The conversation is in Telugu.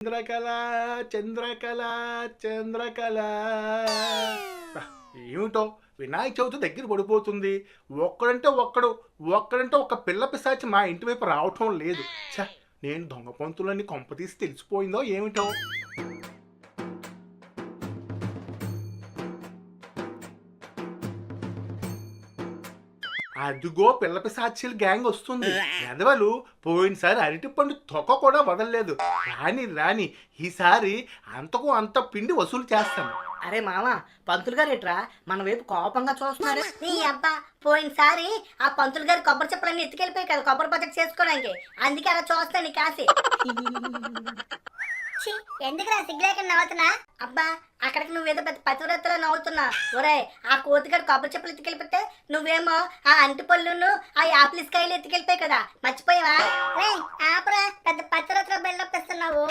చంద్రకళ చంద్రకళ చంద్రకళ ఏమిటో వినాయక చవితి దగ్గర పడిపోతుంది. ఒక్కడంటే ఒక్క పిల్ల పిశాచి మా ఇంటి వైపు రావటం లేదు. ఛ, నేను దొంగ పంతులని కొంపతీసి తెలిసిపోయిందో ఏమిటో. అదిగో పిల్ల పిశాచీల గ్యాంగ్ వస్తుంది. ఎదవలు పోయినసారి అరటిపండు తొక్క కూడా వదలలేదు. రాని ఈసారి అంతకు అంత పిండి వసూలు చేస్తాను. అరే మామ, పంతులు గారు ఎట్రా మన వైపు కోపంగా చూస్తున్నారు. నీ అబ్బా, పోయినసారి ఆ పంతులు గారు కొబ్బరి చెప్పలన్నీ ఎత్తుకెళ్ళిపోయి కదా కొబ్బరి పచ్చడి చేసుకోవడానికి. అందుకే అలా చూస్తాను నీ కాసి. ఎందుకు సిగ్గులేక నవ్వుతున్నా? అబ్బా, అక్కడికి నువ్వేదో పెద్ద పతివ్రతలో నవ్వుతున్నా. ఒరే, ఆ కోతిగాడు కొబ్బరి చెప్పులు ఎత్తుకెళ్ళిపోతే నువ్వేమో ఆ అంటి పళ్ళును ఆ యాపిల్స్ కాయలు ఎత్తుకెళ్ళిపోయి కదా, మర్చిపోయావా? ఆపరా, పెద్ద పతివ్రతలో బిల్డప్ ఇస్తున్నావు.